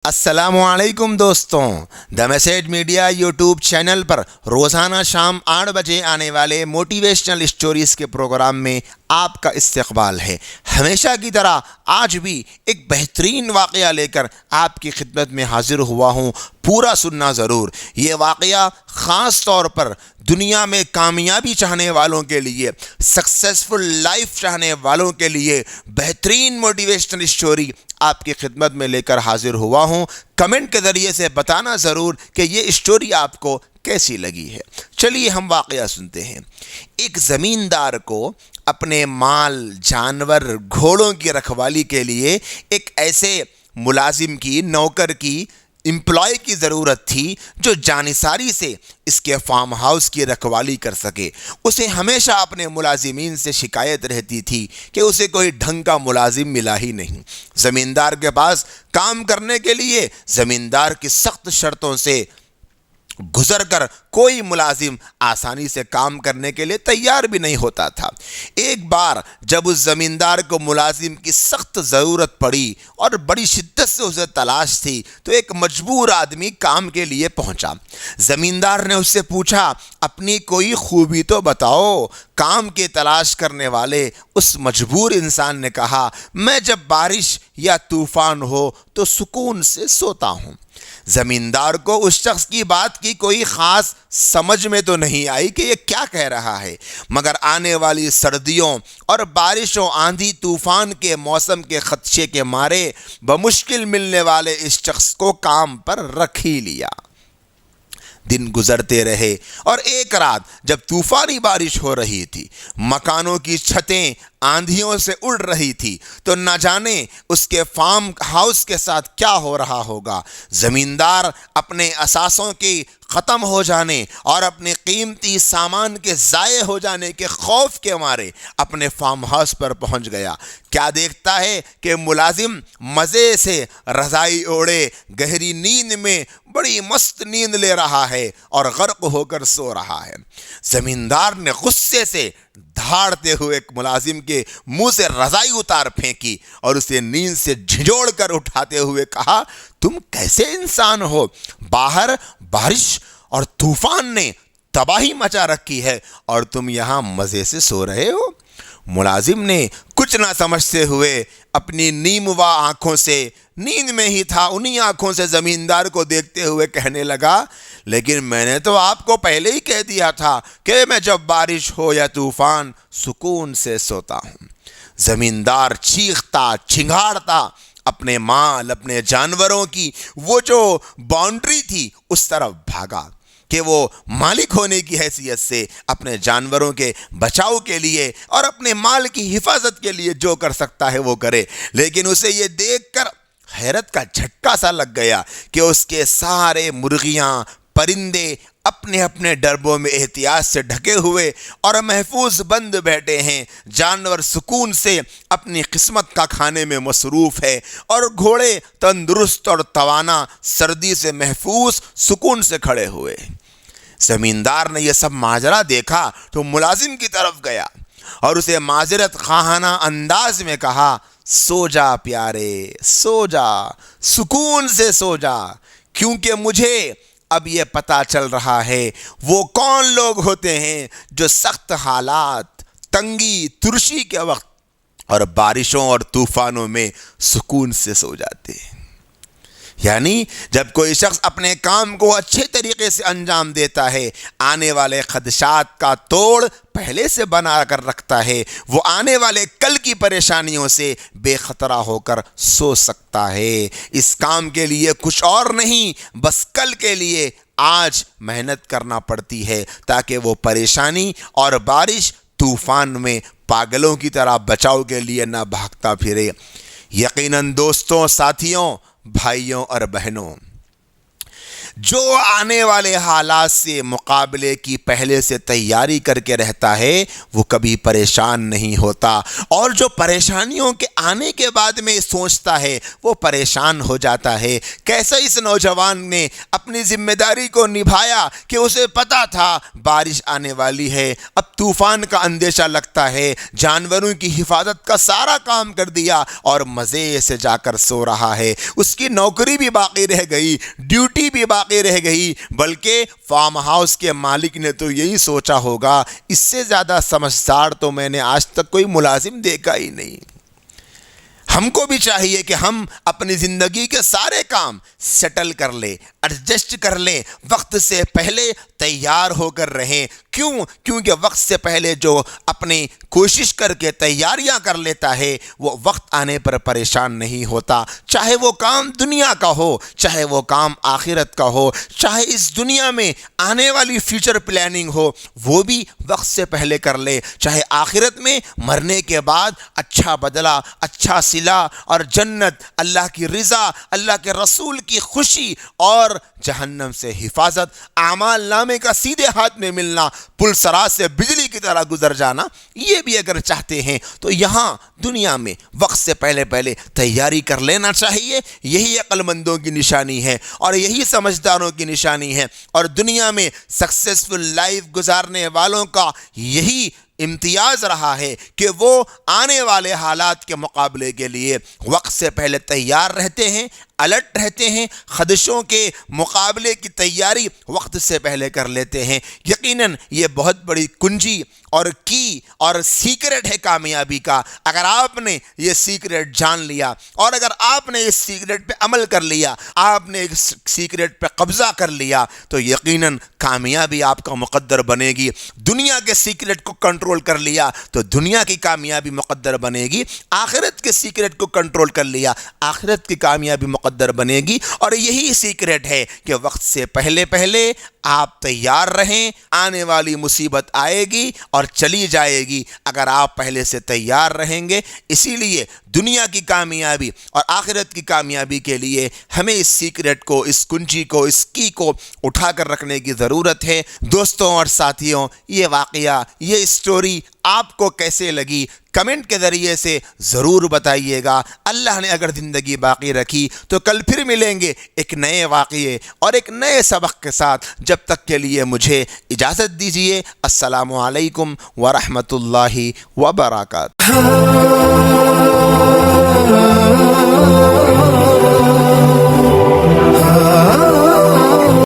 السلام علیکم دوستوں، the message media YouTube channel پر روزانہ شام 8 بجے آنے والے موٹیویشنل اسٹوریز کے پروگرام میں آپ کا استقبال ہے۔ ہمیشہ کی طرح آج بھی ایک بہترین واقعہ لے کر آپ کی خدمت میں حاضر ہوا ہوں، پورا سننا ضرور۔ یہ واقعہ خاص طور پر دنیا میں کامیابی چاہنے والوں کے لیے، سکسیسفل لائف چاہنے والوں کے لیے بہترین موٹیویشنل اسٹوری آپ کی خدمت میں لے کر حاضر ہوا ہوں۔ کمنٹ کے ذریعے سے بتانا ضرور کہ یہ اسٹوری آپ کو کیسی لگی ہے۔ چلیے ہم واقعہ سنتے ہیں۔ ایک زمیندار کو اپنے مال، جانور، گھوڑوں کی رکھوالی کے لیے ایک ایسے ملازم کی، نوکر کی، امپلائی کی ضرورت تھی جو جانساری سے اس کے فارم ہاؤس کی رکھوالی کر سکے۔ اسے ہمیشہ اپنے ملازمین سے شکایت رہتی تھی کہ اسے کوئی ڈھنگ کا ملازم ملا ہی نہیں۔ زمیندار کے پاس کام کرنے کے لیے زمیندار کی سخت شرطوں سے گزر کر کوئی ملازم آسانی سے کام کرنے کے لیے تیار بھی نہیں ہوتا تھا۔ ایک بار جب اس زمیندار کو ملازم کی سخت ضرورت پڑی اور بڑی شدت سے اسے تلاش تھی تو ایک مجبور آدمی کام کے لیے پہنچا۔ زمیندار نے اس سے پوچھا، اپنی کوئی خوبی تو بتاؤ۔ کام کی تلاش کرنے والے اس مجبور انسان نے کہا، میں جب بارش یا طوفان ہو تو سکون سے سوتا ہوں۔ زمیندار کو اس شخص کی بات کی کوئی خاص سمجھ میں تو نہیں آئی کہ یہ کیا کہہ رہا ہے، مگر آنے والی سردیوں اور بارشوں، آندھی طوفان کے موسم کے خدشے کے مارے بمشکل ملنے والے اس شخص کو کام پر رکھ ہی لیا۔ دن گزرتے رہے اور ایک رات جب طوفانی بارش ہو رہی تھی، مکانوں کی چھتیں آندھیوں سے اڑ رہی تھی، تو نہ جانے اس کے فارم ہاؤس کے ساتھ کیا ہو رہا ہوگا۔ زمیندار اپنے اثاثوں کی ختم ہو جانے اور اپنے قیمتی سامان کے ضائع ہو جانے کے خوف کے مارے اپنے فارم ہاؤس پر پہنچ گیا۔ کیا دیکھتا ہے کہ ملازم مزے سے رضائی اوڑھے گہری نیند میں بڑی مست نیند لے رہا ہے اور غرق ہو کر سو رہا ہے۔ زمیندار نے غصے سے دھاڑتے ہوئے ایک ملازم کے منہ سے رضائی اتار پھینکی اور اسے نیند سے جھنجھوڑ کر اٹھاتے ہوئے کہا، تم کیسے انسان ہو؟ باہر بارش اور طوفان نے تباہی مچا رکھی ہے اور تم یہاں مزے سے سو رہے ہو۔ ملازم نے کچھ نہ سمجھتے ہوئے اپنی نیموا آنکھوں سے، نیند میں ہی تھا، انہی آنکھوں سے زمیندار کو دیکھتے ہوئے کہنے لگا، لیکن میں نے تو آپ کو پہلے ہی کہہ دیا تھا کہ میں جب بارش ہو یا طوفان سکون سے سوتا ہوں۔ زمیندار چیختا چنگھاڑتا اپنے مال، اپنے جانوروں کی وہ جو باؤنڈری تھی اس طرف بھاگا کہ وہ مالک ہونے کی حیثیت سے اپنے جانوروں کے بچاؤ کے لیے اور اپنے مال کی حفاظت کے لیے جو کر سکتا ہے وہ کرے۔ لیکن اسے یہ دیکھ کر حیرت کا جھٹکا سا لگ گیا کہ اس کے سارے مرغیاں، پرندے اپنے اپنے ڈربوں میں احتیاط سے ڈھکے ہوئے اور محفوظ بند بیٹھے ہیں، جانور سکون سے اپنی قسمت کا کھانے میں مصروف ہے، اور گھوڑے تندرست اور توانا سردی سے محفوظ سکون سے کھڑے ہوئے۔ زمیندار نے یہ سب ماجرا دیکھا تو ملازم کی طرف گیا اور اسے معذرت خواہانہ انداز میں کہا، سو جا پیارے، سو جا، سکون سے سو جا، کیونکہ مجھے اب یہ پتہ چل رہا ہے وہ کون لوگ ہوتے ہیں جو سخت حالات، تنگی، ترشی کے وقت اور بارشوں اور طوفانوں میں سکون سے سو جاتے ہیں۔ یعنی جب کوئی شخص اپنے کام کو اچھے طریقے سے انجام دیتا ہے، آنے والے خدشات کا توڑ پہلے سے بنا کر رکھتا ہے، وہ آنے والے کل کی پریشانیوں سے بے خطرہ ہو کر سو سکتا ہے۔ اس کام کے لیے کچھ اور نہیں، بس کل کے لیے آج محنت کرنا پڑتی ہے تاکہ وہ پریشانی اور بارش طوفان میں پاگلوں کی طرح بچاؤ کے لیے نہ بھاگتا پھرے۔ یقیناً دوستوں، ساتھیوں، بھائیوں اور بہنوں، جو آنے والے حالات سے مقابلے کی پہلے سے تیاری کر کے رہتا ہے وہ کبھی پریشان نہیں ہوتا، اور جو پریشانیوں کے آنے کے بعد میں سوچتا ہے وہ پریشان ہو جاتا ہے۔ کیسا اس نوجوان نے اپنی ذمہ داری کو نبھایا کہ اسے پتا تھا بارش آنے والی ہے، اب طوفان کا اندیشہ لگتا ہے، جانوروں کی حفاظت کا سارا کام کر دیا اور مزے سے جا کر سو رہا ہے۔ اس کی نوکری بھی باقی رہ گئی، ڈیوٹی بھی باقی رہ گئی، بلکہ فارم ہاؤس کے مالک نے تو یہی سوچا ہوگا اس سے زیادہ سمجھدار تو میں نے آج تک کوئی ملازم دیکھا ہی نہیں۔ ہم کو بھی چاہیے کہ ہم اپنی زندگی کے سارے کام سیٹل کر لیں، ایڈجسٹ کر لیں، وقت سے پہلے تیار ہو کر رہیں۔ کیونکہ وقت سے پہلے جو اپنی کوشش کر کے تیاریاں کر لیتا ہے وہ وقت آنے پر پریشان نہیں ہوتا، چاہے وہ کام دنیا کا ہو، چاہے وہ کام آخرت کا ہو، چاہے اس دنیا میں آنے والی فیوچر پلاننگ ہو وہ بھی وقت سے پہلے کر لے، چاہے آخرت میں مرنے کے بعد اچھا بدلہ، اچھا صلہ اور جنت، اللہ کی رضا، اللہ کے رسول کی خوشی اور جہنم سے حفاظت، اعمال نامے کا سیدھے ہاتھ میں ملنا، پل سراج سے بجلی کی طرح گزر جانا، یہ بھی اگر چاہتے ہیں تو یہاں دنیا میں وقت سے پہلے تیاری کر لینا چاہیے۔ یہی عقل مندوں کی نشانی ہے اور یہی سمجھداروں کی نشانی ہے، اور دنیا میں سکسیسفل لائف گزارنے والوں کا یہی امتیاز رہا ہے کہ وہ آنے والے حالات کے مقابلے کے لیے وقت سے پہلے تیار رہتے ہیں، الرٹ رہتے ہیں، خدشوں کے مقابلے کی تیاری وقت سے پہلے کر لیتے ہیں۔ یقیناً یہ بہت بڑی کنجی اور کی اور سیکرٹ ہے کامیابی کا۔ اگر آپ نے یہ سیکرٹ جان لیا اور اگر آپ نے اس سیکرٹ پہ عمل کر لیا، آپ نے اس سیکرٹ پہ قبضہ کر لیا تو یقیناً کامیابی آپ کا مقدر بنے گی۔ دنیا کے سیکرٹ کو کنٹرول کر لیا تو دنیا کی کامیابی مقدر بنے گی، آخرت کے سیکرٹ کو کنٹرول کر لیا آخرت کی کامیابی مقدر بنے گی۔ اور یہی سیکرٹ ہے کہ وقت سے پہلے آپ تیار رہیں، آنے والی مصیبت آئے گی اور چلی جائے گی اگر آپ پہلے سے تیار رہیں گے۔ اسی لیے دنیا کی کامیابی اور آخرت کی کامیابی کے لیے ہمیں اس سیکرٹ کو، اس کنجی کو، اس کی کو اٹھا کر رکھنے کی ضرورت ہے۔ دوستوں اور ساتھیوں، یہ واقعہ، یہ اسٹوری آپ کو کیسے لگی کمنٹ کے ذریعے سے ضرور بتائیے گا۔ اللہ نے اگر زندگی باقی رکھی تو کل پھر ملیں گے ایک نئے واقعے اور ایک نئے سبق کے ساتھ۔ جب تک کے لیے مجھے اجازت دیجیے۔ السلام علیکم ورحمۃ اللہ وبرکاتہ۔